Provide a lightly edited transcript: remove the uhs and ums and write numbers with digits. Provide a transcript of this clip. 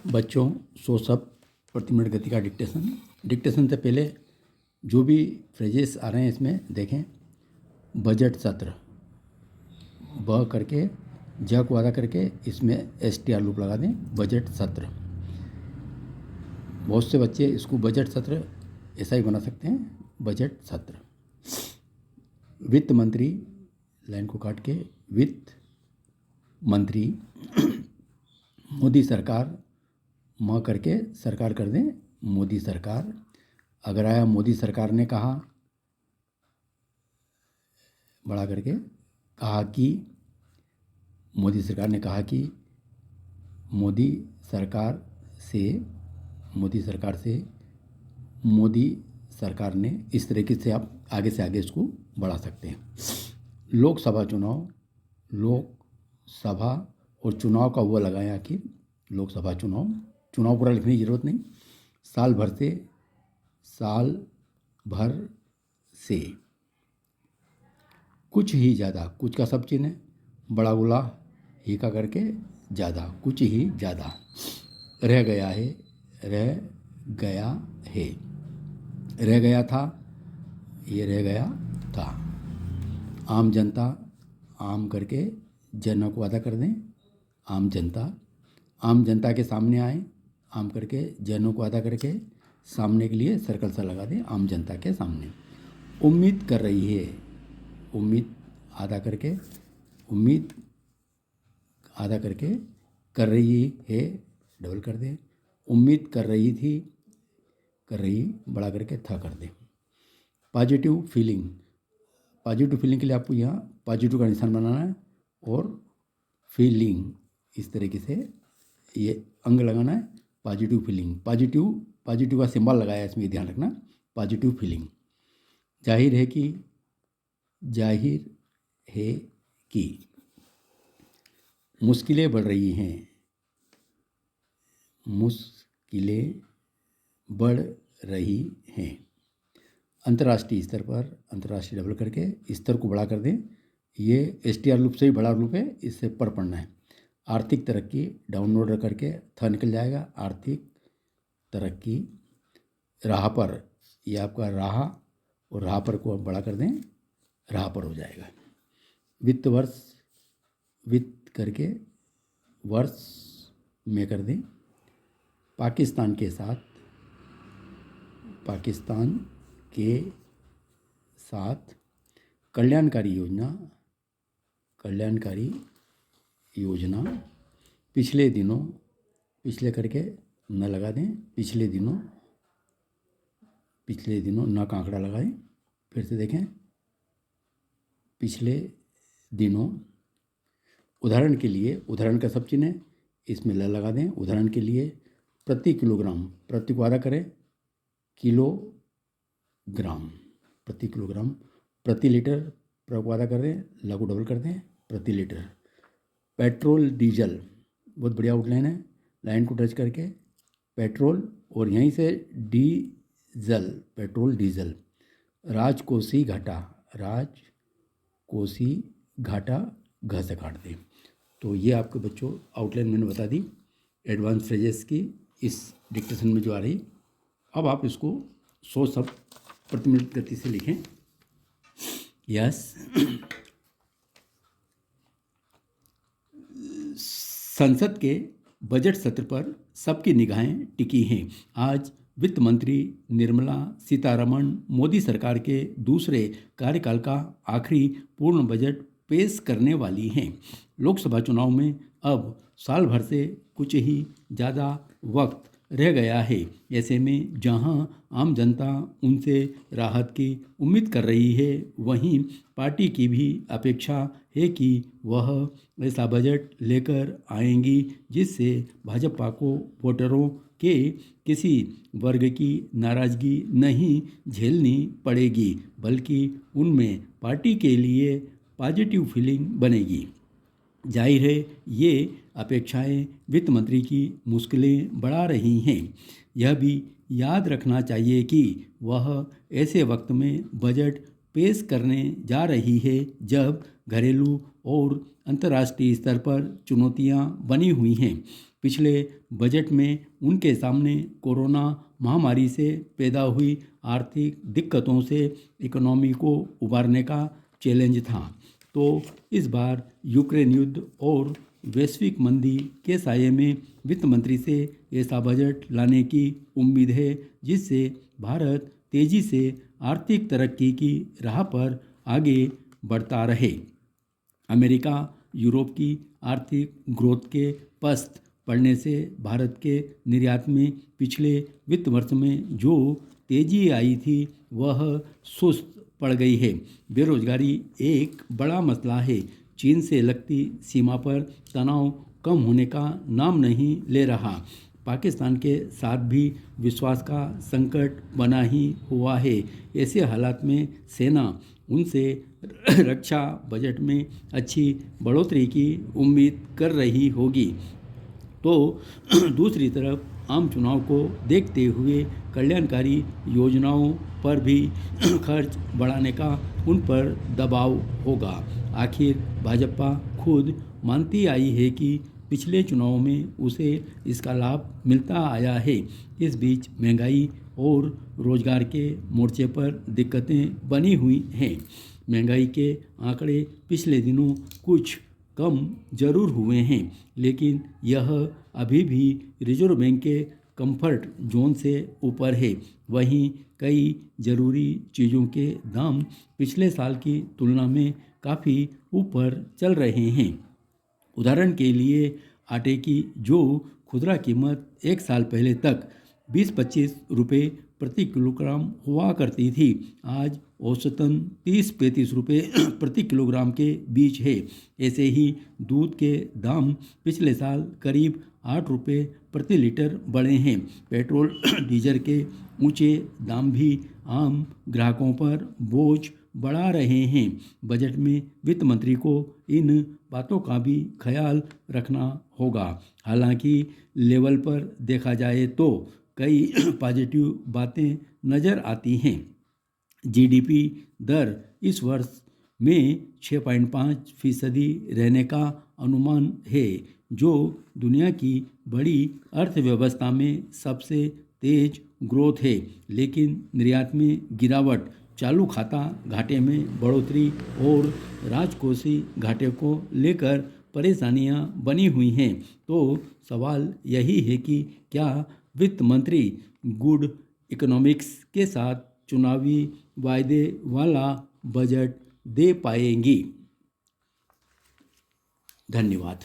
बच्चों 100 शब्द प्रति मिनट गति का डिक्टेशन से पहले जो भी फ्रेजेस आ रहे हैं इसमें देखें। बजट सत्र, ब करके ज को आधा करके इसमें STR लूप लगा दें। बजट सत्र, बहुत से बच्चे इसको बजट सत्र ऐसा ही बना सकते हैं, बजट सत्र। वित्त मंत्री, लाइन को काट के वित्त मंत्री, मोदी सरकार, म करके सरकार कर दें, मोदी सरकार। अगर आया मोदी सरकार ने कहा, बड़ा करके कहा कि, मोदी सरकार ने कहा कि, मोदी सरकार से, मोदी सरकार से, मोदी सरकार ने, इस तरीके से आप आगे से आगे इसको बढ़ा सकते हैं। लोकसभा चुनाव, लोकसभा और चुनाव का वो लगाएं आखिर, लोकसभा चुनाव, चुनाव पूरा लिखने की ज़रूरत नहीं। साल भर से, साल भर से, कुछ ही ज़्यादा, कुछ का सब चिन्ह है, बड़ा गुला ही का करके ज़्यादा, कुछ ही ज़्यादा। रह गया है, रह गया है, रह गया था, ये रह गया था। आम जनता, आम करके जन को आधा कर दें, आम जनता। आम जनता के सामने आए, आम करके जनों को आधा करके सामने के लिए सर्कल सा लगा दें, आम जनता के सामने। उम्मीद कर रही है, उम्मीद आधा करके, उम्मीद आधा करके, कर रही है डबल कर दें। उम्मीद कर रही थी, कर रही बड़ा करके था कर दें। पॉजिटिव फीलिंग, पॉजिटिव फीलिंग के लिए आपको यहाँ पॉजिटिव का निशान बनाना है और फीलिंग इस तरीके से ये अंग लगाना है। पॉजिटिव फीलिंग, पॉजिटिव, पॉजिटिव का सिंबल लगाया है इसमें, ध्यान रखना। Positive feeling. जाहिर है कि, जाहिर है कि, मुश्किलें बढ़ रही हैं, मुश्किलें बढ़ रही हैं। अंतर्राष्ट्रीय स्तर पर, अंतर्राष्ट्रीय डबल करके स्तर को बड़ा कर दें, ये STR लूप से ही बड़ा लूप है, इससे पर पढ़ना है। आर्थिक तरक्की, डाउनलोड करके था निकल जाएगा, आर्थिक तरक्की। राह पर, ये आपका राह, और राह पर को बड़ा कर दें, राह पर हो जाएगा। वित्त वर्ष, वित्त करके वर्ष में कर दें। पाकिस्तान के साथ, पाकिस्तान के साथ कल्याणकारी योजना, कल्याणकारी योजना। पिछले दिनों, पिछले करके न लगा दें, पिछले दिनों, पिछले दिनों न का आंकड़ा लगाएं। फिर से देखें, पिछले दिनों। उदाहरण के लिए, उदाहरण का सब चिन्ह है, इसमें ल लगा दें। उदाहरण के लिए प्रति किलोग्राम, प्रति को आधा करें, किलोग्राम, प्रति किलोग्राम। प्रति लीटर, प्र को आधा कर दें, ल को डबल कर दें, प्रति लीटर। पेट्रोल डीजल, बहुत बढ़िया आउटलाइन है, लाइन को टच करके पेट्रोल और यहीं से डीजल, पेट्रोल डीजल। राजकोषीय घाटा, राजकोषीय घाटा घ से काट दें। तो ये आपके बच्चों आउटलाइन मैंने बता दी एडवांस फ्रेजेस की इस डिक्टेशन में जो आ रही। अब आप इसको 100 शब्द प्रति मिनट गति से लिखें। यस। संसद के बजट सत्र पर सबकी निगाहें टिकी हैं। आज वित्त मंत्री निर्मला सीतारमण मोदी सरकार के दूसरे कार्यकाल का आखिरी पूर्ण बजट पेश करने वाली हैं। लोकसभा चुनाव में अब साल भर से कुछ ही ज़्यादा वक्त रह गया है। ऐसे में जहां आम जनता उनसे राहत की उम्मीद कर रही है, वहीं पार्टी की भी अपेक्षा है कि वह ऐसा बजट लेकर आएंगी जिससे भाजपा को वोटरों के किसी वर्ग की नाराज़गी नहीं झेलनी पड़ेगी, बल्कि उनमें पार्टी के लिए पॉजिटिव फीलिंग बनेगी। जाहिर है ये अपेक्षाएं वित्त मंत्री की मुश्किलें बढ़ा रही हैं। यह भी याद रखना चाहिए कि वह ऐसे वक्त में बजट पेश करने जा रही है जब घरेलू और अंतर्राष्ट्रीय स्तर पर चुनौतियां बनी हुई हैं। पिछले बजट में उनके सामने कोरोना महामारी से पैदा हुई आर्थिक दिक्कतों से इकोनॉमी को उबारने का चैलेंज था। तो इस बार यूक्रेन युद्ध और वैश्विक मंदी के साये में वित्त मंत्री से ऐसा बजट लाने की उम्मीद है जिससे भारत तेजी से आर्थिक तरक्की की राह पर आगे बढ़ता रहे। अमेरिका यूरोप की आर्थिक ग्रोथ के पस्त पड़ने से भारत के निर्यात में पिछले वित्त वर्ष में जो तेजी आई थी वह सुस्त पड़ गई है। बेरोजगारी एक बड़ा मसला है। चीन से लगती सीमा पर तनाव कम होने का नाम नहीं ले रहा। पाकिस्तान के साथ भी विश्वास का संकट बना ही हुआ है। ऐसे हालात में सेना उनसे रक्षा बजट में अच्छी बढ़ोतरी की उम्मीद कर रही होगी। तो दूसरी तरफ आम चुनाव को देखते हुए कल्याणकारी योजनाओं पर भी खर्च बढ़ाने का उन पर दबाव होगा। आखिर भाजपा खुद मानती आई है कि पिछले चुनाव में उसे इसका लाभ मिलता आया है। इस बीच महंगाई और रोजगार के मोर्चे पर दिक्कतें बनी हुई हैं। महंगाई के आंकड़े पिछले दिनों कुछ कम जरूर हुए हैं, लेकिन यह अभी भी रिजर्व बैंक के कंफर्ट जोन से ऊपर है। वहीं कई ज़रूरी चीज़ों के दाम पिछले साल की तुलना में काफ़ी ऊपर चल रहे हैं। उदाहरण के लिए आटे की जो खुदरा कीमत एक साल पहले तक 20-25 रुपये प्रति किलोग्राम हुआ करती थी, आज औसतन 30-35 रुपये प्रति किलोग्राम के बीच है। ऐसे ही दूध के दाम पिछले साल करीब 8 रुपये प्रति लीटर बढ़े हैं। पेट्रोल डीजल के ऊंचे दाम भी आम ग्राहकों पर बोझ बढ़ा रहे हैं। बजट में वित्त मंत्री को इन बातों का भी ख्याल रखना होगा। हालांकि लेवल पर देखा जाए तो कई पॉजिटिव बातें नज़र आती हैं। जीडीपी दर इस वर्ष में 6.5% रहने का अनुमान है, जो दुनिया की बड़ी अर्थव्यवस्था में सबसे तेज ग्रोथ है। लेकिन निर्यात में गिरावट, चालू खाता घाटे में बढ़ोतरी और राजकोषीय घाटे को लेकर परेशानियां बनी हुई हैं। तो सवाल यही है कि क्या वित्त मंत्री गुड इकोनॉमिक्स के साथ चुनावी वायदे वाला बजट दे पाएंगी। धन्यवाद।